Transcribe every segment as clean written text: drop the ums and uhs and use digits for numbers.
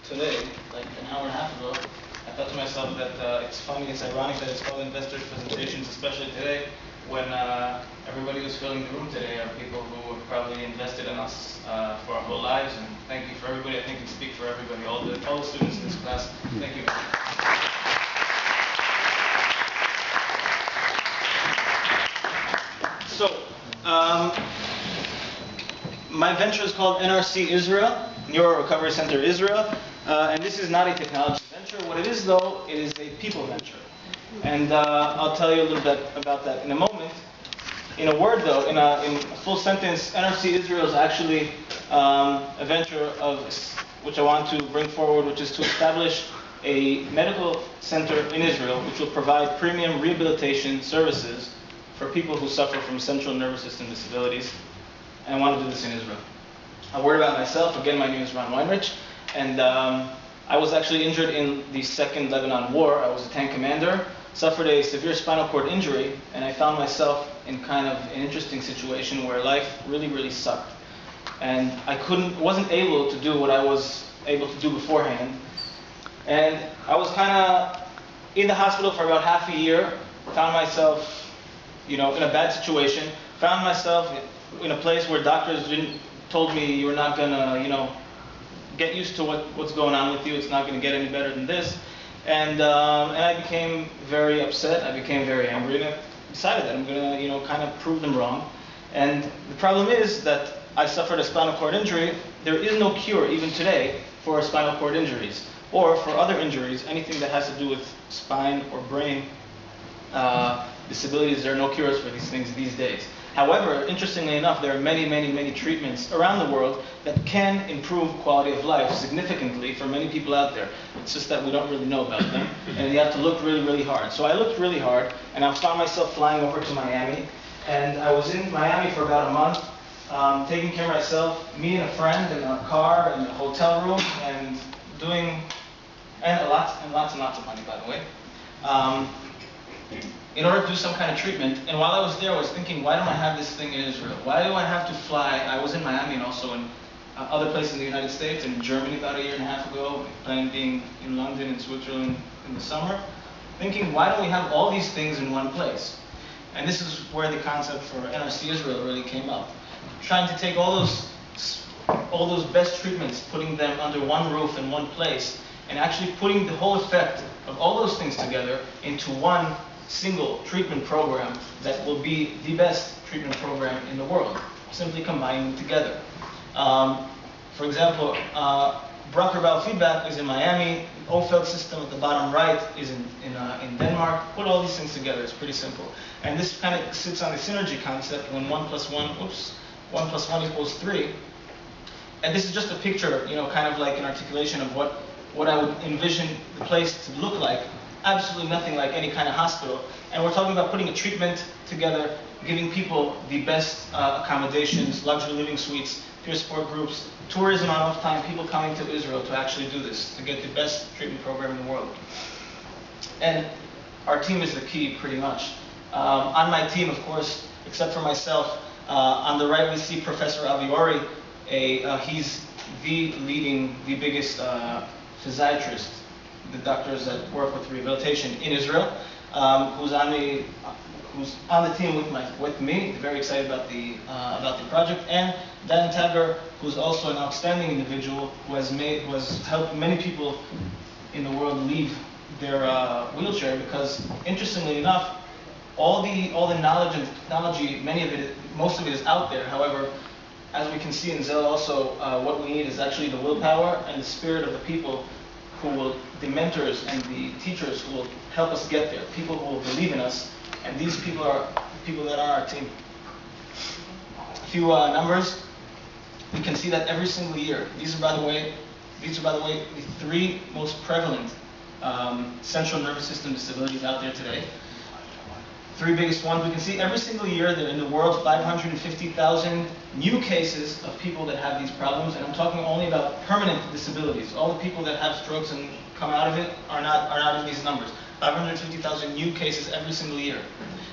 today, like an hour and a half ago, I thought to myself that it's funny, it's ironic that it's called investors presentations, especially today, when everybody who's filling the room today are people who have probably invested in us for our whole lives. And thank you for everybody. I think you speak for everybody, all the students in this class. Thank you. So, my venture is called NRC Israel, Neuro Recovery Center Israel, and this is not a technology venture. What it is, though, it is a people venture. And I'll tell you a little bit about that in a moment. In a word, though, in a full sentence, NRC Israel is actually a venture of which I want to bring forward, which is to establish a medical center in Israel, which will provide premium rehabilitation services for people who suffer from central nervous system disabilities. And I want to do this in Israel. A word about myself. Again, my name is Ron Weinrich, and I was actually injured in the Second Lebanon War. I was a tank commander, suffered a severe spinal cord injury, and I found myself in kind of an interesting situation where life really, really sucked. And I wasn't able to do what I was able to do beforehand. And I was kind of in the hospital for about half a year, found myself, in a bad situation, found myself in a place where doctors told me you're not gonna, get used to what's going on with you. It's not gonna get any better than this. And I became very upset. I became very angry, and I decided that I'm gonna, kind of prove them wrong. And the problem is that I suffered a spinal cord injury. There is no cure, even today, for spinal cord injuries or for other injuries, anything that has to do with spine or brain disabilities. There are no cures for these things these days. However, interestingly enough, there are many, many, many treatments around the world that can improve quality of life significantly for many people out there. It's just that we don't really know about them, and you have to look really, really hard. So I looked really hard, and I found myself flying over to Miami, and I was in Miami for about a month, taking care of myself, me and a friend in a car, in a hotel room, and lots and lots of money, by the way. In order to do some kind of treatment. And while I was there, I was thinking, why don't I have this thing in Israel? Why do I have to fly? I was in Miami and also in other places in the United States and in Germany about a year and a half ago, planning being in London and Switzerland in the summer, thinking, why don't we have all these things in one place? And this is where the concept for NRC Israel really came up. Trying to take all those best treatments, putting them under one roof in one place, and actually putting the whole effect of all those things together into one single treatment program that will be the best treatment program in the world, simply combining them together. For example, Brucker biofeedback is in Miami, Ofeld system at the bottom right is in Denmark. Put all these things together, it's pretty simple. And this kind of sits on the synergy concept when 1 + 1 = 3. And this is just a picture, kind of like an articulation of what I would envision the place to look like. Absolutely nothing like any kind of hospital. And we're talking about putting a treatment together, giving people the best accommodations, luxury living suites, peer support groups, tourism on off time, people coming to Israel to actually do this, to get the best treatment program in the world. And our team is the key, pretty much. On my team, of course, except for myself, on the right we see Professor Avi Ori. He's the biggest physiatrist, the doctors that work with rehabilitation in Israel, who's on the team with me, very excited about the project, and Dan Tagger, who's also an outstanding individual who has helped many people in the world leave their wheelchair, because interestingly enough, all the knowledge and technology, most of it is out there. However, as we can see in Zell also, what we need is actually the willpower and the spirit of the people the mentors and the teachers who will help us get there, people who will believe in us, and these people are the people that are our team. A few numbers. We can see that every single year. These are, by the way, the 3 most prevalent central nervous system disabilities out there today. 3 biggest ones. We can see every single year that in the world 550,000 new cases of people that have these problems, and I'm talking only about permanent disabilities. All the people that have strokes and come out of it are not in these numbers. 550,000 new cases every single year.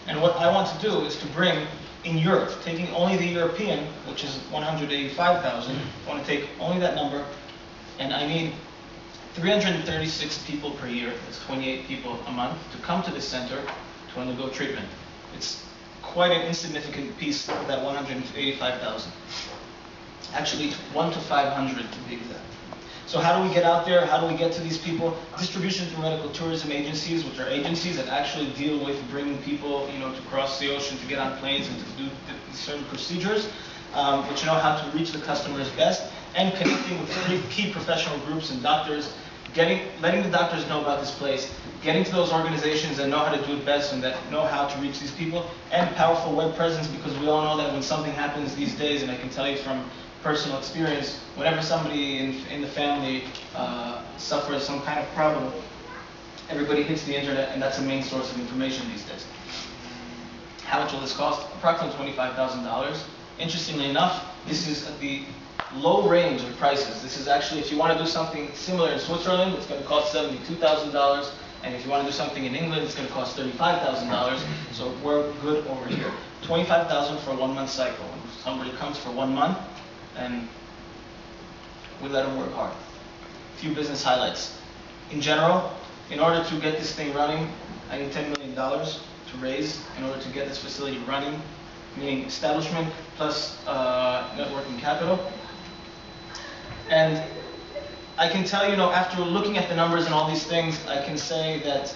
And what I want to do is to bring in Europe, taking only the European, which is 185,000, I want to take only that number, and I need 336 people per year, that's 28 people a month, to come to this center to undergo treatment. It's quite an insignificant piece of that 185,000. Actually, 1 to 500 to be exact. So how do we get out there? How do we get to these people? Distribution through medical tourism agencies, which are agencies that actually deal with bringing people, to cross the ocean, to get on planes, and to do certain procedures, which know how to reach the customers best, and connecting with key professional groups and doctors, letting the doctors know about this place, getting to those organizations that know how to do it best and that know how to reach these people, and powerful web presence, because we all know that when something happens these days, and I can tell you from personal experience, whenever somebody in the family suffers some kind of problem, everybody hits the internet, and that's the main source of information these days. How much will this cost? Approximately $25,000. Interestingly enough, this is at the low range of prices. This is actually, if you want to do something similar in Switzerland, it's going to cost $72,000, and if you want to do something in England, it's going to cost $35,000. So we're good over here. $25,000 for a 1-month cycle. When somebody comes for 1 month, and we let them work hard. A few business highlights. In general, in order to get this thing running, I need $10 million to raise in order to get this facility running, meaning establishment plus networking capital. And I can tell you, after looking at the numbers and all these things, I can say that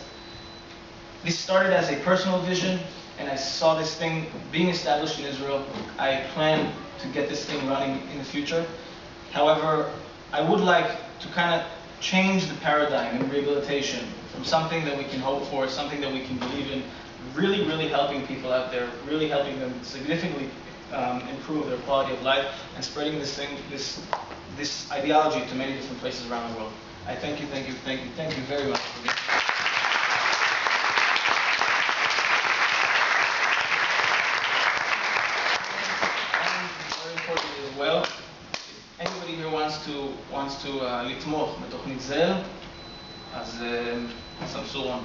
this started as a personal vision, and I saw this thing being established in Israel. I plan to get this thing running in the future. However, I would like to kind of change the paradigm in rehabilitation from something that we can hope for, something that we can believe in, really, really helping people out there, really helping them significantly improve their quality of life, and spreading this thing, this ideology to many different places around the world. I thank you very much for being here. Well, if anybody here wants to לתמוך בתוכנית זל, אז סמסו רון.